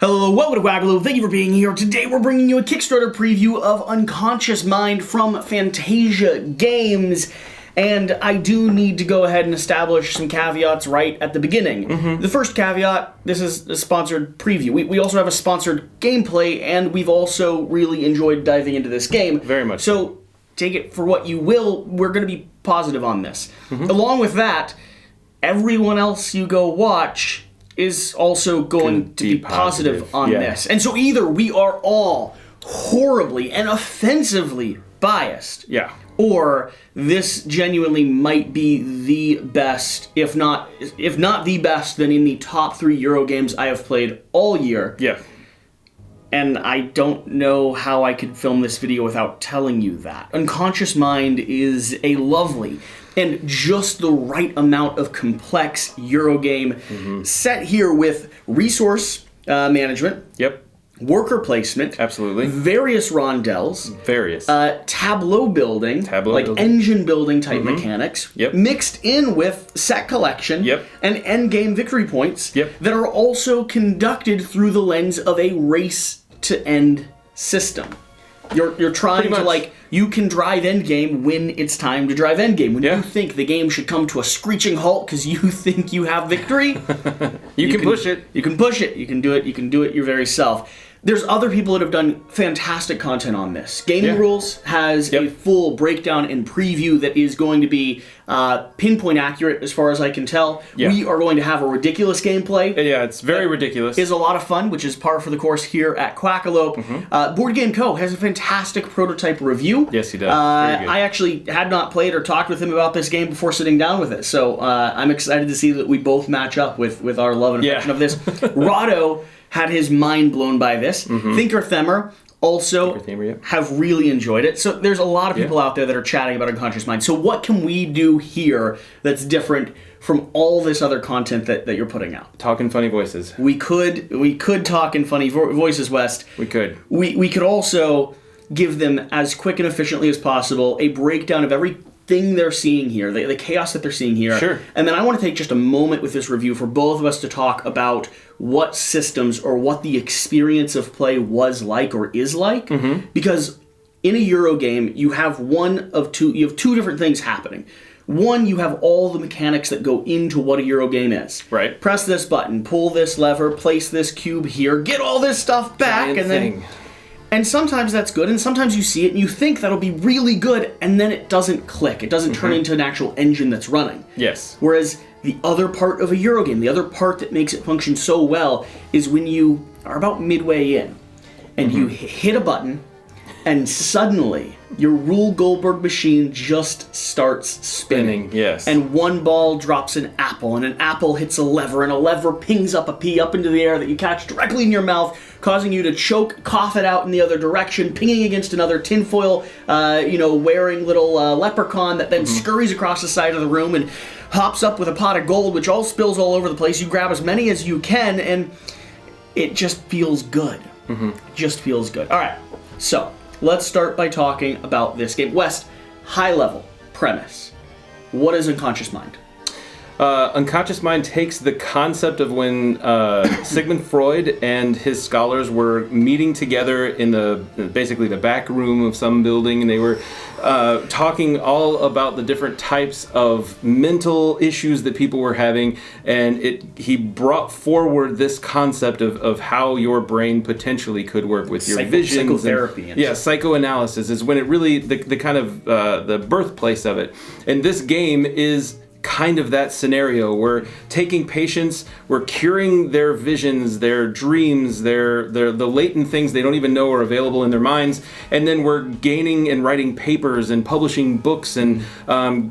Hello, welcome to Quackalope. Thank you for being here. Today we're bringing you a Kickstarter preview of Unconscious Mind from Fantasia Games. And I do need to go ahead and establish some caveats right at the beginning. The first caveat, this is a sponsored preview. We also have a sponsored gameplay, and we've also really enjoyed diving into this game. Very much so. Take it for what you will. We're going to be positive on this. Along with that, everyone else you go watch is also going to be positive on this. And so either we are all horribly and offensively biased, or this genuinely might be the best, if not the best, then in the top 3 Euro games I have played all year. And I don't know how I could film this video without telling you that. Unconscious Mind is a lovely and just the right amount of complex Eurogame set here with resource management, worker placement, various rondels, tableau building, engine building type mechanics, mixed in with set collection and endgame victory points that are also conducted through the lens of a race to end system. You're trying to, you can drive endgame when it's time to drive endgame. When you think the game should come to a screeching halt because you think you have victory, you can push it. You can push it. You can do it. You can do it your very self. There's other people that have done fantastic content on this. Gaming Rules has a full breakdown and preview that is going to be pinpoint accurate as far as I can tell. We are going to have a ridiculous gameplay. It's very ridiculous. Is a lot of fun, which is par for the course here at Quackalope. Board Game Co. has a fantastic prototype review. Yes, he does. I actually had not played or talked with him about this game before sitting down with it, so I'm excited to see that we both match up with our love and affection of this. Rado had his mind blown by this. Thinker Themer also have really enjoyed it. So there's a lot of people out there that are chatting about Unconscious Mind. So what can we do here that's different from all this other content that you're putting out? Talk in funny voices. We could talk in funny voices, West. We could. We could also give them, as quick and efficiently as possible, a breakdown of everything they're seeing here, the chaos that they're seeing here. And then I want to take just a moment with this review for both of us to talk about what systems or what the experience of play was like or is like. Because in a Euro game, you have you have two different things happening. One, you have all the mechanics that go into what a Euro game is. Press this button, pull this lever, place this cube here, get all this stuff back, and sometimes that's good, and sometimes you see it and you think that'll be really good, and then it doesn't click. It doesn't turn into an actual engine that's running. Whereas the other part of a Euro game, the other part that makes it function so well, is when you are about midway in, and you hit a button, and suddenly your Rule Goldberg machine just starts spinning. And one ball drops an apple, and an apple hits a lever, and a lever pings up a pea up into the air that you catch directly in your mouth, causing you to choke, cough it out in the other direction, pinging against another tinfoil, wearing little leprechaun that then scurries across the side of the room and hops up with a pot of gold, which all spills all over the place. You grab as many as you can, and it just feels good. Just feels good. All right, so let's start by talking about this game. West, high-level premise. What is Unconscious Mind? Unconscious Mind takes the concept of when Sigmund Freud and his scholars were meeting together in basically the back room of some building, and they were talking all about the different types of mental issues that people were having, and he brought forward this concept of how your brain potentially could work with your visions. Psychotherapy. Psychoanalysis is when it really, the kind of the birthplace of it. And this game is kind of that scenario. We're taking patients, we're curing their visions, their dreams, the latent things they don't even know are available in their minds, and then we're gaining and writing papers and publishing books and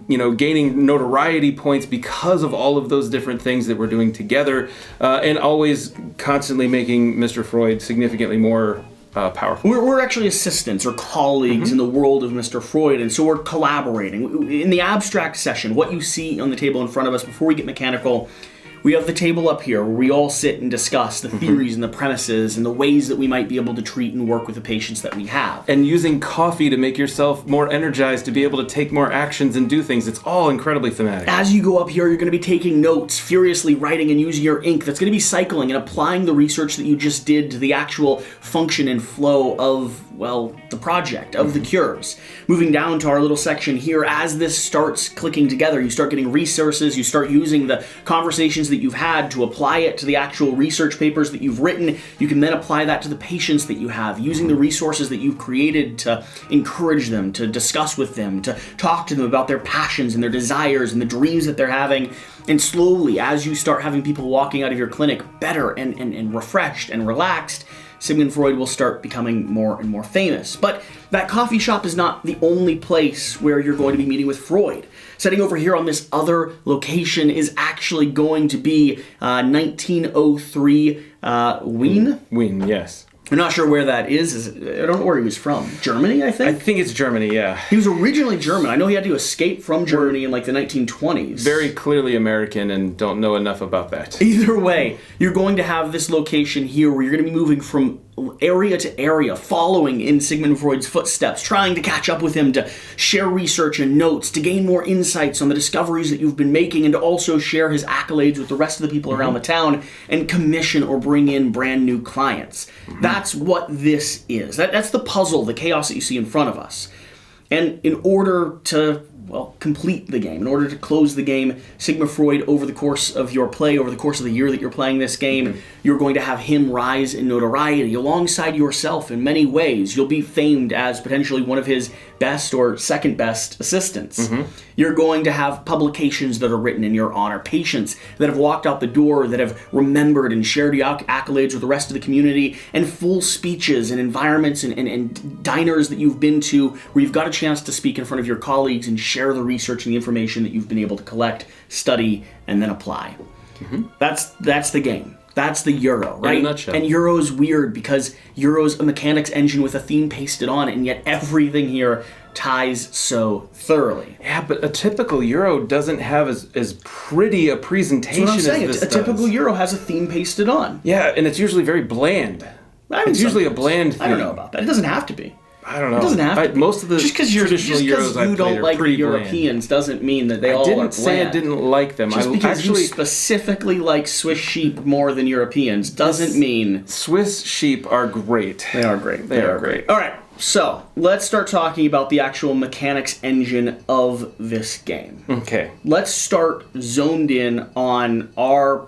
gaining notoriety points because of all of those different things that we're doing together, and always constantly making Mr. Freud significantly more powerful. We're actually assistants or colleagues in the world of Mr. Freud, and so we're collaborating. In the abstract session, what you see on the table in front of us before we get mechanical, we have the table up here where we all sit and discuss the theories and the premises and the ways that we might be able to treat and work with the patients that we have. And using coffee to make yourself more energized to be able to take more actions and do things. It's all incredibly thematic. As you go up here, you're going to be taking notes, furiously writing and using your ink. That's going to be cycling and applying the research that you just did to the actual function and flow of, well, the project, of the cures. Moving down to our little section here, as this starts clicking together, you start getting resources, you start using the conversations that you've had to apply it to the actual research papers that you've written. You can then apply that to the patients that you have, using the resources that you've created to encourage them, to discuss with them, to talk to them about their passions and their desires and the dreams that they're having. And slowly, as you start having people walking out of your clinic better and refreshed and relaxed, Sigmund Freud will start becoming more and more famous. But that coffee shop is not the only place where you're going to be meeting with Freud. Sitting over here on this other location is actually going to be 1903 Wien. Wien, yes. I'm not sure where that is. I don't know where he was from. Germany, I think? I think it's Germany, yeah. He was originally German. I know he had to escape from Germany in like the 1920s. Very clearly American and don't know enough about that. Either way, you're going to have this location here where you're going to be moving from area to area, following in Sigmund Freud's footsteps, trying to catch up with him, to share research and notes, to gain more insights on the discoveries that you've been making, and to also share his accolades with the rest of the people around the town and commission or bring in brand new clients. That's what this is. That's the puzzle, the chaos that you see in front of us. And in order to, well, complete the game, in order to close the game, Sigmund Freud, over the course of your play, over the course of the year that you're playing this game, you're going to have him rise in notoriety alongside yourself in many ways. You'll be famed as potentially one of his best or second best assistants. You're going to have publications that are written in your honor, patients that have walked out the door, that have remembered and shared your accolades with the rest of the community, and full speeches and environments and diners that you've been to where you've got a chance to speak in front of your colleagues and share the research and the information that you've been able to collect, study, and then apply. That's the game. That's the Euro, right? In a nutshell. And Euro's weird because Euro's a mechanics engine with a theme pasted on it, and yet everything here ties so thoroughly. Yeah, but a typical Euro doesn't have as pretty a presentation That's what I'm saying. as this a typical Euro has a theme pasted on. Yeah, and it's usually very bland. It's usually a bland theme. I don't know about that. It doesn't have to be. I don't know. It doesn't have to be. Most of the traditional Euros I you played don't are like the pretty Europeans bland. doesn't mean that they all are I bland. didn't say I didn't like them. Just because you specifically like Swiss sheep more than Europeans doesn't mean... Swiss sheep are great. They are great. They are great. All right, so let's start talking about the actual mechanics engine of this game. Okay. Let's start zoned in on our...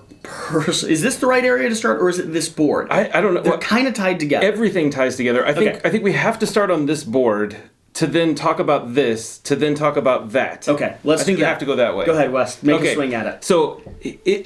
Is this the right area to start, or is it this board? I don't know. They're kind of tied together. Everything ties together. I think we have to start on this board to then talk about this, to then talk about that. Okay, let's I think do you that. have to go that way. Go ahead, Wes. Make a swing at it. So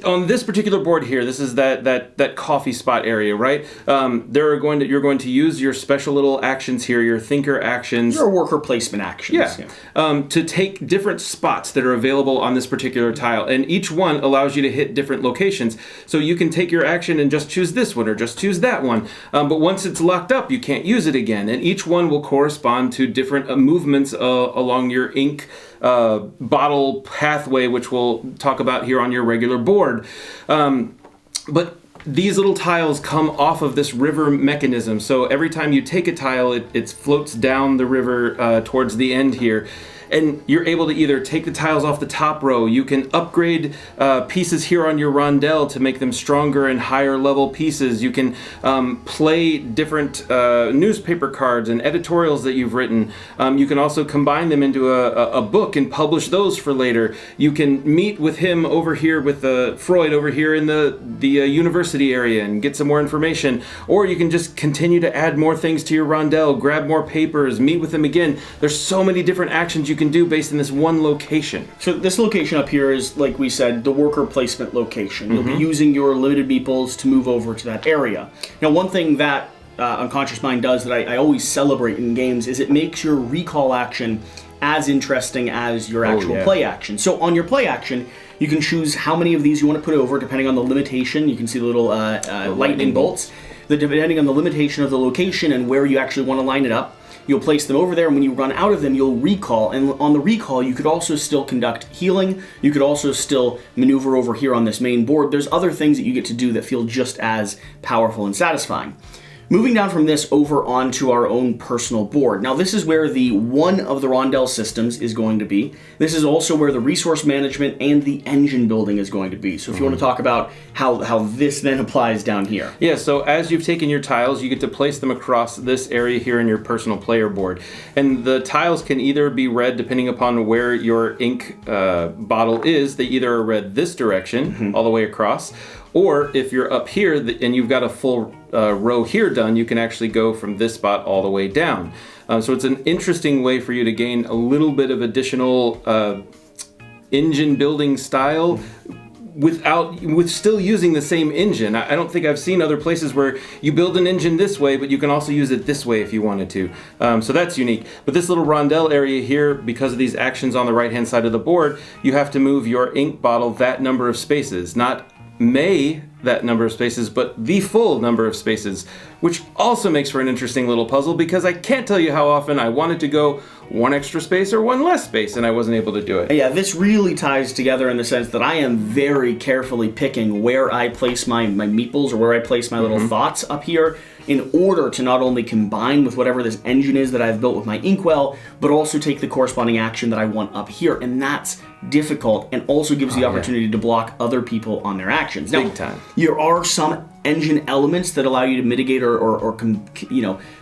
on this particular board here, this is that coffee spot area, right? You're going to use your special little actions here, your thinker actions. Your worker placement actions. Yeah. To take different spots that are available on this particular tile, and each one allows you to hit different locations. So you can take your action and just choose this one or just choose that one. But once it's locked up, you can't use it again, and each one will correspond to different movements along your ink bottle pathway, which we'll talk about here on your regular board. But these little tiles come off of this river mechanism. So every time you take a tile, it floats down the river towards the end here. And you're able to either take the tiles off the top row, you can upgrade pieces here on your rondel to make them stronger and higher level pieces. You can play different newspaper cards and editorials that you've written. You can also combine them into a book and publish those for later. You can meet with him over here, with Freud over here in the university area, and get some more information. Or you can just continue to add more things to your rondel, grab more papers, meet with him again. There's so many different actions you can do based in this one location. So this location up here is, like we said, the worker placement location. You'll be using your limited meeples to move over to that area. Now, one thing that Unconscious Mind does that I always celebrate in games is it makes your recall action as interesting as your actual play action. So on your play action, you can choose how many of these you want to put over depending on the limitation. You can see the little lightning bolts. Depending on the limitation of the location and where you actually want to line it up. You'll place them over there, and when you run out of them, you'll recall. And on the recall, you could also still conduct healing. You could also still maneuver over here on this main board. There's other things that you get to do that feel just as powerful and satisfying. Moving down from this over onto our own personal board. Now this is where the one of the Rondel systems is going to be. This is also where the resource management and the engine building is going to be. So if you want to talk about how this then applies down here. Yeah, so as you've taken your tiles, you get to place them across this area here in your personal player board. And the tiles can either be read depending upon where your ink bottle is. They either are read this direction all the way across, or if you're up here and you've got a full row here done, you can actually go from this spot all the way down. So it's an interesting way for you to gain a little bit of additional engine building style with still using the same engine. I don't think I've seen other places where you build an engine this way, but you can also use it this way if you wanted to. So that's unique. But this little rondel area here, because of these actions on the right-hand side of the board, you have to move your ink bottle that number of spaces, not that number of spaces, but the full number of spaces, which also makes for an interesting little puzzle, because I can't tell you how often I wanted to go one extra space or one less space and I wasn't able to do it. Yeah, this really ties together in the sense that I am very carefully picking where I place my meeples or where I place my little thoughts up here in order to not only combine with whatever this engine is that I've built with my inkwell, but also take the corresponding action that I want up here. And that's difficult and also gives the opportunity to block other people on their actions. Now, Big time. There are some engine elements that allow you to mitigate or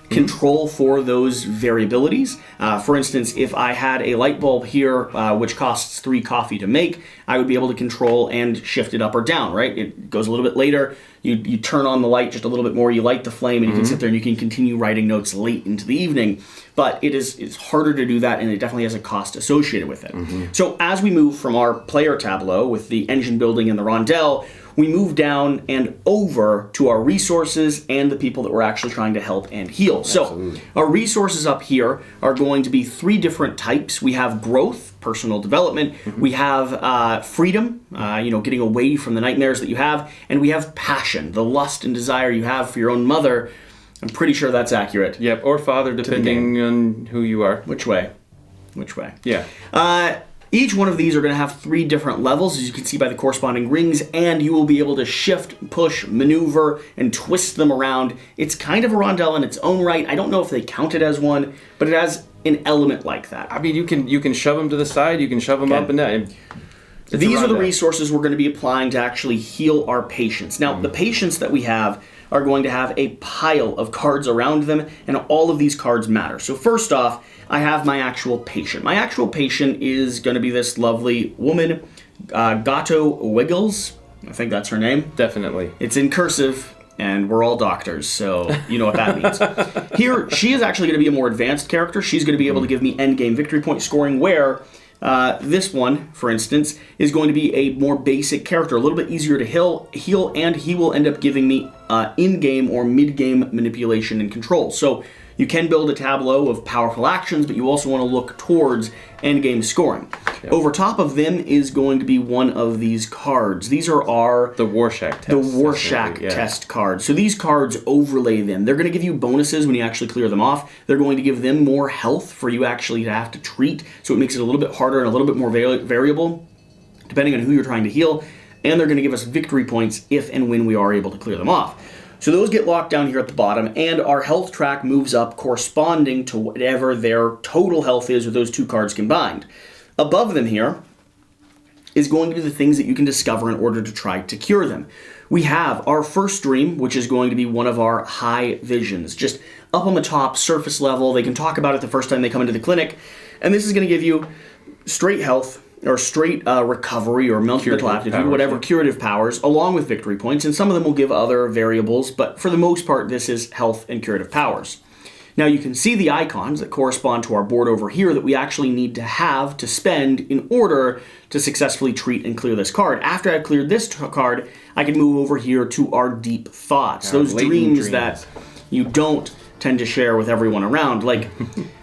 control for those variabilities. For instance, if I had a light bulb here, which costs 3 coffee to make, I would be able to control and shift it up or down, right? It goes a little bit later. You turn on the light just a little bit more, you light the flame, and you can sit there and you can continue writing notes late into the evening. But it's harder to do that, and it definitely has a cost associated with it. So as we move from our player tableau with the engine building and the rondel, we move down and over to our resources and the people that we're actually trying to help and heal. Absolutely. So our resources up here are going to be 3 different types. We have growth, personal development. We have freedom, getting away from the nightmares that you have. And we have passion, the lust and desire you have for your own mother. I'm pretty sure that's accurate. Yep, or father, depending on who you are. Which way? Yeah. Each one of these are going to have 3 different levels, as you can see by the corresponding rings, and you will be able to shift, push, maneuver, and twist them around. It's kind of a rondel in its own right. I don't know if they count it as one, but it has an element like that. I mean, you can shove them to the side, you can shove them up and down. These are the resources we're going to be applying to actually heal our patients. Now, the patients that we have are going to have a pile of cards around them, and all of these cards matter. So first off, I have my actual patient. My actual patient is going to be this lovely woman, Gato Wiggles. I think that's her name. Definitely. It's in cursive, and we're all doctors, so you know what that means. Here, she is actually going to be a more advanced character. She's going to be able to give me endgame victory point scoring, where this one, for instance, is going to be a more basic character, a little bit easier to heal, and he will end up giving me in-game or mid-game manipulation and control. So you can build a tableau of powerful actions, but you also want to look towards endgame scoring. Yep. Over top of them is going to be one of these cards. These are the Rorschach test. The Rorschach test cards. So these cards overlay them. They're going to give you bonuses when you actually clear them off. They're going to give them more health for you actually to have to treat, so it makes it a little bit harder and a little bit more variable, depending on who you're trying to heal. And they're going to give us victory points if and when we are able to clear them off. So those get locked down here at the bottom, and our health track moves up corresponding to whatever their total health is with those 2 cards combined. Above them here is going to be the things that you can discover in order to try to cure them. We have our first dream, which is going to be one of our high visions. Just up on the top, surface level. They can talk about it the first time they come into the clinic. And this is going to give you straight health, or straight recovery, or mental aptitude, whatever, curative powers, along with victory points. And some of them will give other variables, but for the most part, this is health and curative powers. Now you can see the icons that correspond to our board over here that we actually need to have to spend in order to successfully treat and clear this card. After I've cleared this card, I can move over here to our deep thoughts, those dreams that you don't tend to share with everyone around. Like,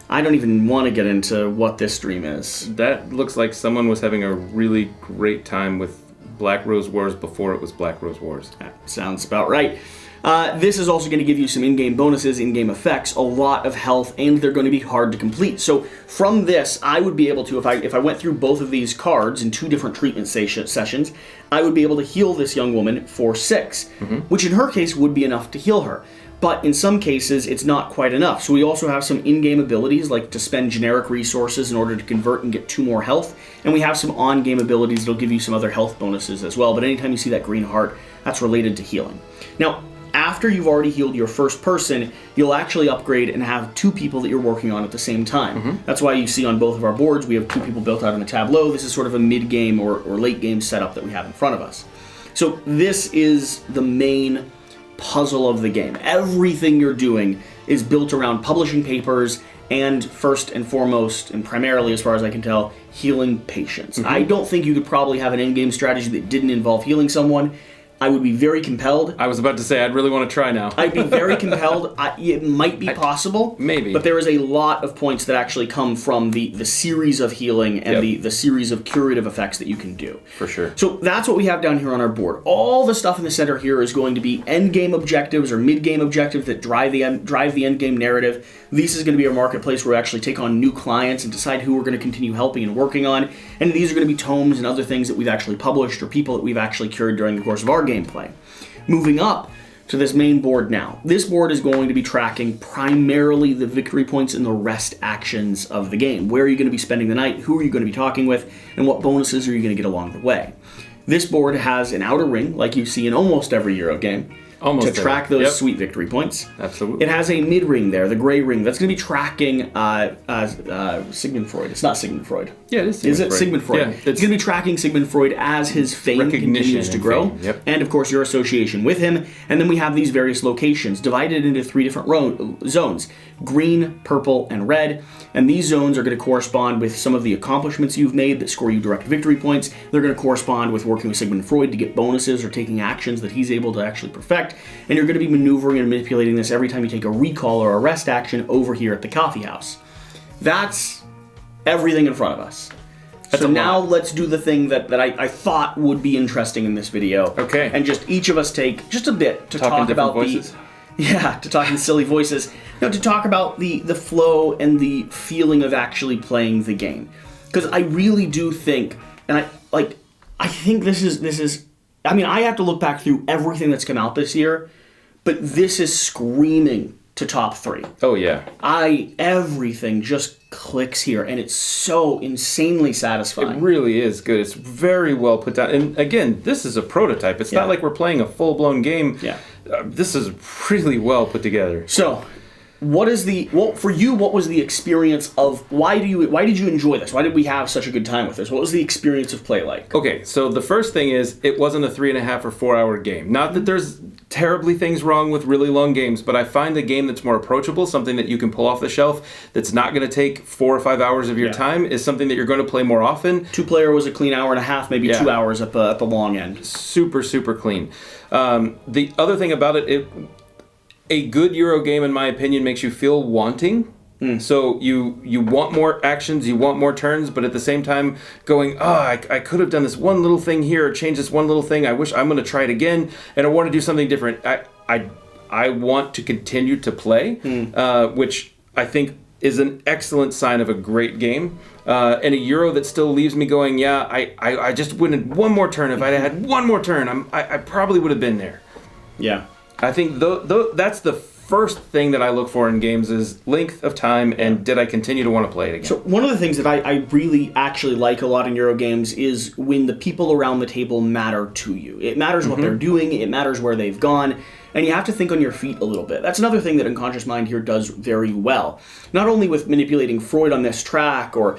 I don't even want to get into what this dream is. That looks like someone was having a really great time with Black Rose Wars before it was Black Rose Wars. That sounds about right. This is also going to give you some in-game bonuses, in-game effects, a lot of health, and they're going to be hard to complete. So from this, I would be able to, if I went through both of these cards in 2 different treatment sessions, I would be able to heal this young woman for 6, which in her case would be enough to heal her. But in some cases, it's not quite enough. So we also have some in-game abilities, like to spend generic resources in order to convert and get 2 more health. And we have some on-game abilities that'll give you some other health bonuses as well. But anytime you see that green heart, that's related to healing. Now, after you've already healed your first person, you'll actually upgrade and have 2 people that you're working on at the same time. That's why you see on both of our boards, we have 2 people built out on the tableau. This is sort of a mid-game or late-game setup that we have in front of us. So this is the main puzzle of the game. Everything you're doing is built around publishing papers and first and foremost, and primarily as far as I can tell, healing patients. I don't think you could probably have an in-game strategy that didn't involve healing someone. I would be very compelled. I was about to say, I'd really want to try now. I'd be very compelled. It might be possible. Maybe. But there is a lot of points that actually come from the series of healing and the series of curative effects that you can do. For sure. So that's what we have down here on our board. All the stuff in the center here is going to be end-game objectives or mid-game objectives that drive the end-game narrative. This is going to be a marketplace where we actually take on new clients and decide who we're going to continue helping and working on. And these are going to be tomes and other things that we've actually published or people that we've actually cured during the course of our gameplay. Moving up to this main board now. This board is going to be tracking primarily the victory points and the rest actions of the game. Where are you going to be spending the night? Who are you going to be talking with? And what bonuses are you going to get along the way? This board has an outer ring, like you see in almost every Euro game, to track those sweet victory points. Absolutely. It has a mid ring there, the gray ring, that's going to be tracking Sigmund Freud. It's not Sigmund Freud. Yeah, it is Sigmund Freud. Is it Sigmund Freud? Yeah, it's going to be tracking Sigmund Freud as his fame continues to grow. And, of course, your association with him. And then we have these various locations divided into 3 different zones, green, purple, and red. And these zones are going to correspond with some of the accomplishments you've made that score you direct victory points. They're going to correspond with working with Sigmund Freud to get bonuses or taking actions that he's able to actually perfect. And you're going to be maneuvering and manipulating this every time you take a recall or arrest action over here at the coffee house. That's everything in front of us. So now let's do the thing that I thought would be interesting in this video. Okay. And just each of us take just a bit to talk about voices. to talk in silly voices. No, to talk about the flow and the feeling of actually playing the game. Because I really do think, and I think this is, I mean, I have to look back through everything that's come out this year, but this is screaming to top 3. Oh, yeah. Everything just clicks here, and it's so insanely satisfying. It really is good. It's very well put down. And again, this is a prototype. It's not like we're playing a full-blown game. Yeah. This is really well put together. So, what was the experience of, why did you enjoy this? Why did we have such a good time with this? What was the experience of play like? Okay, so the first thing is, it wasn't a 3.5 or 4 hour game. Not that there's terribly things wrong with really long games, but I find a game that's more approachable, something that you can pull off the shelf, that's not going to take 4 or 5 hours of your time, is something that you're going to play more often. 2-player was a clean hour and a half, maybe 2 hours at the long end. Super, super clean. The other thing about it, a good Euro game, in my opinion, makes you feel wanting. So you want more actions, you want more turns, but at the same time going, I could have done this one little thing here, or changed this one little thing. I wish I'm going to try it again, and I want to do something different. I want to continue to play, which I think is an excellent sign of a great game. And a Euro that still leaves me going, I just wanted one more turn. If I had one more turn, I probably would have been there. Yeah. I think that's the first thing that I look for in games is length of time and did I continue to want to play it again. So one of the things that I really actually like a lot in Euro games is when the people around the table matter to you. It matters what they're doing, it matters where they've gone, and you have to think on your feet a little bit. That's another thing that Unconscious Mind here does very well. Not only with manipulating Freud on this track or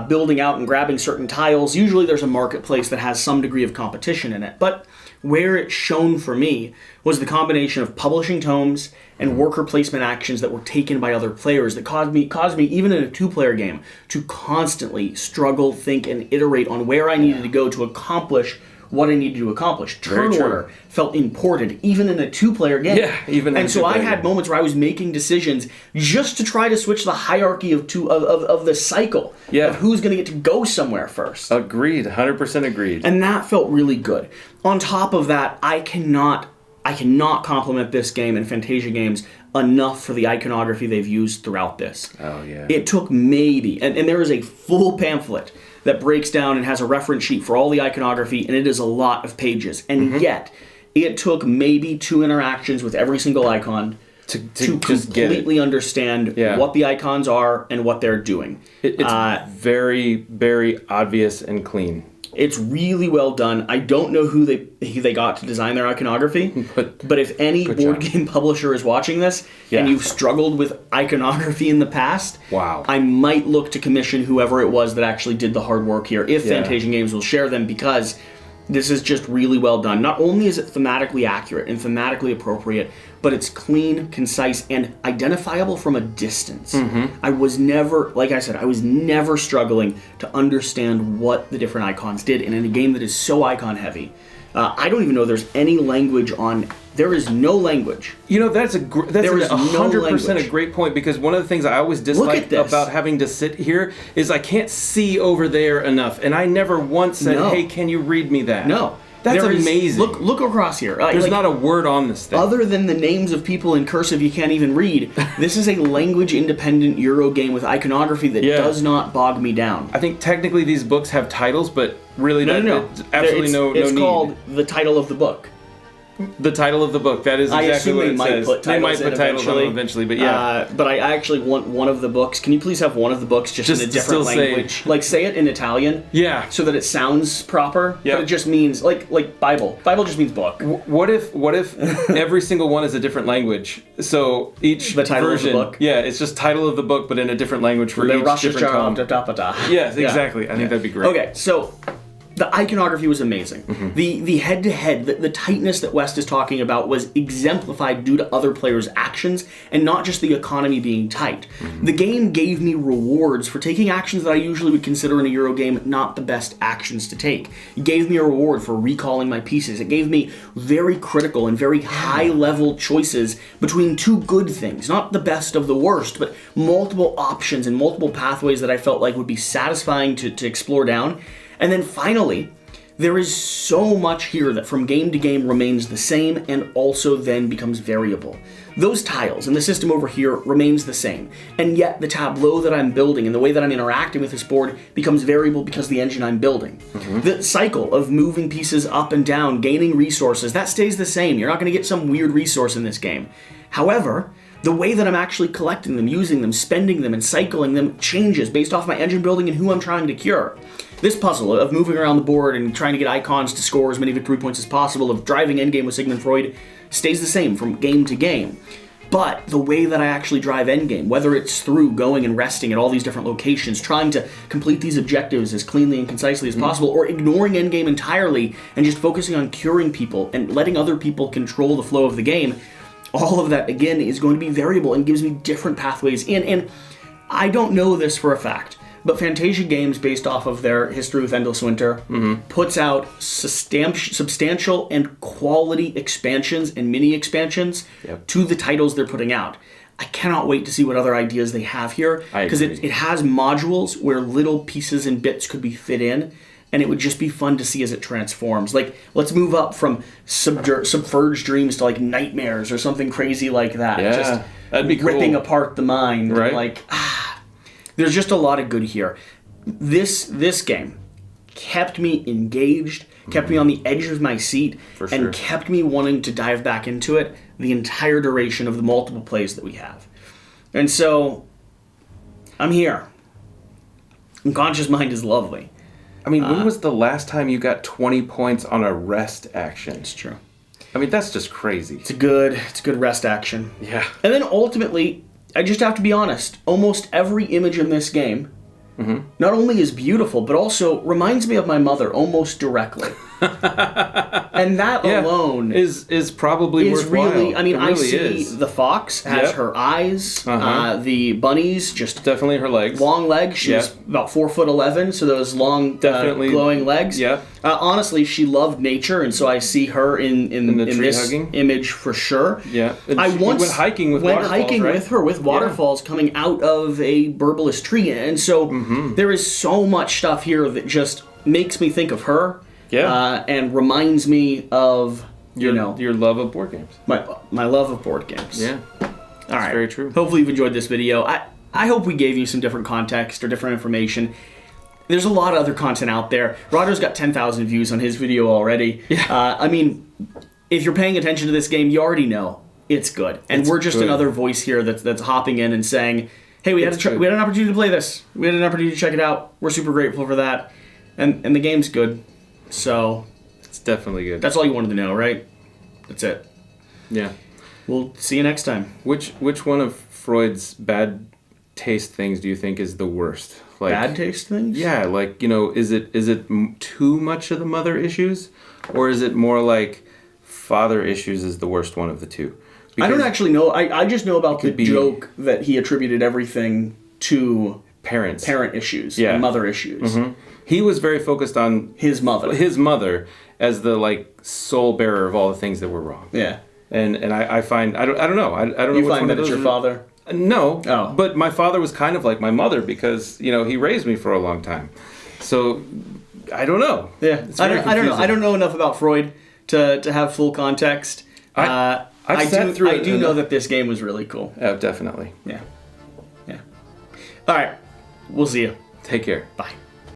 building out and grabbing certain tiles, usually there's a marketplace that has some degree of competition in it, but where it shone for me was the combination of publishing tomes and worker placement actions that were taken by other players that caused me, even in a 2-player game, to constantly struggle, think, and iterate on where I needed to go to accomplish what I needed to accomplish. Turn order felt important, even in a 2-player game. Yeah, even in and so I had moments where I was making decisions just to try to switch the hierarchy of the cycle of who's going to get to go somewhere first. Agreed, 100% agreed. And that felt really good. On top of that, I cannot I cannot compliment this game and Fantasia Games enough for the iconography they've used throughout this. Oh, yeah. It took maybe, and there is a full pamphlet that breaks down and has a reference sheet for all the iconography, and it is a lot of pages. And yet, it took maybe 2 interactions with every single icon to completely understand what the icons are and what they're doing. It's very, very obvious and clean. It's really well done. I don't know who they got to design their iconography, but if any board game publisher is watching this and you've struggled with iconography in the past, I might look to commission whoever it was that actually did the hard work here, if Fantasia Games will share them, because this is just really well done. Not only is it thematically accurate and thematically appropriate, but it's clean, concise, and identifiable from a distance. I was never, like I said, I was never struggling to understand what the different icons did. And in a game that is so icon heavy, I don't even know there's any language on. There is no language. You know, that's 100% a great point, because one of the things I always dislike about having to sit here is I can't see over there enough, and I never once said, "Hey, can you read me that?" No. That's amazing. Look across here. There's not a word on this thing. Other than the names of people in cursive you can't even read, this is a language-independent Euro game with iconography that does not bog me down. I think technically these books have titles, but really no. Absolutely no need. It's called the title of the book. The title of the book. That is exactly what it says. They might put titles on them eventually, but but I actually want one of the books. Can you please have one of the books just in a different language? Like, say it in Italian. Yeah. So that it sounds proper. Yeah. But it just means, like Bible. Bible just means book. What if every single one is a different language? So each version, of the book? Yeah, it's just title of the book, but in a different language for each different column. Yes, exactly. I think that'd be great. Okay, so the iconography was amazing. The head-to-head, the tightness that West is talking about was exemplified due to other players' actions and not just the economy being tight. The game gave me rewards for taking actions that I usually would consider in a Euro game not the best actions to take. It gave me a reward for recalling my pieces. It gave me very critical and very high-level choices between 2 good things. Not the best of the worst, but multiple options and multiple pathways that I felt like would be satisfying to explore down. And then finally, there is so much here that from game to game remains the same and also then becomes variable. Those tiles and the system over here remains the same, and yet the tableau that I'm building and the way that I'm interacting with this board becomes variable because of the engine I'm building. The cycle of moving pieces up and down, gaining resources, that stays the same. You're not going to get some weird resource in this game. However, the way that I'm actually collecting them, using them, spending them, and cycling them changes based off my engine building and who I'm trying to cure. This puzzle of moving around the board and trying to get icons to score as many victory points as possible, of driving endgame with Sigmund Freud, stays the same from game to game. But the way that I actually drive endgame, whether it's through going and resting at all these different locations, trying to complete these objectives as cleanly and concisely as possible, or ignoring endgame entirely and just focusing on curing people and letting other people control the flow of the game, all of that, again, is going to be variable and gives me different pathways in. And I don't know this for a fact, but Fantasia Games, based off of their history with Endless Winter, puts out substantial and quality expansions and mini-expansions to the titles they're putting out. I cannot wait to see what other ideas they have here, because it has modules where little pieces and bits could be fit in, and it would just be fun to see as it transforms. Like, let's move up from submerged dreams to like nightmares or something crazy like that. Yeah, just that'd be cool. Ripping apart the mind. Right. Like, there's just a lot of good here. This game kept me engaged, kept me on the edge of my seat, and kept me wanting to dive back into it the entire duration of the multiple plays that we have. And so, I'm here. Unconscious Mind is lovely. I mean, when was the last time you got 20 points on a rest action? It's true. I mean, that's just crazy. It's a good rest action. Yeah. And then ultimately, I just have to be honest, almost every image in this game not only is beautiful, but also reminds me of my mother almost directly. And that alone is probably worthwhile. Really, I mean, really I see the fox has her eyes, the bunnies just definitely her legs, long legs. She's about 4'11", so those long, glowing legs. Yeah. Honestly, she loved nature, and so I see her in this hugging image for sure. Yeah. And I once went hiking with with her with waterfalls coming out of a burbalist tree, and so there is so much stuff here that just makes me think of her. Yeah. And reminds me of your love of board games. My love of board games. Yeah. All right. Very true. Hopefully you've enjoyed this video. I hope we gave you some different context or different information. There's a lot of other content out there. Roger's got 10,000 views on his video already. Yeah. I mean, if you're paying attention to this game, you already know it's good. And we're just another voice here that's hopping in and saying, hey, we had an opportunity to play this. We had an opportunity to check it out. We're super grateful for that. And the game's good. So it's definitely good. That's all you wanted to know, right? That's it. Yeah. We'll see you next time. Which one of Freud's bad taste things do you think is the worst? Like, bad taste things? Yeah, like, is it too much of the mother issues, or is it more like father issues is the worst one of the two? Because I don't actually know. I just know about the joke that he attributed everything to parent issues, and mother issues. Mm-hmm. He was very focused on his mother as the sole bearer of all the things that were wrong. Yeah, and I find I don't know. I don't know. You find that it's your father? No. Oh. But my father was kind of like my mother because he raised me for a long time. So I don't know. Yeah, I don't know. I don't know enough about Freud to have full context. I do know that this game was really cool. Oh, definitely. Yeah. All right. We'll see you. Take care. Bye.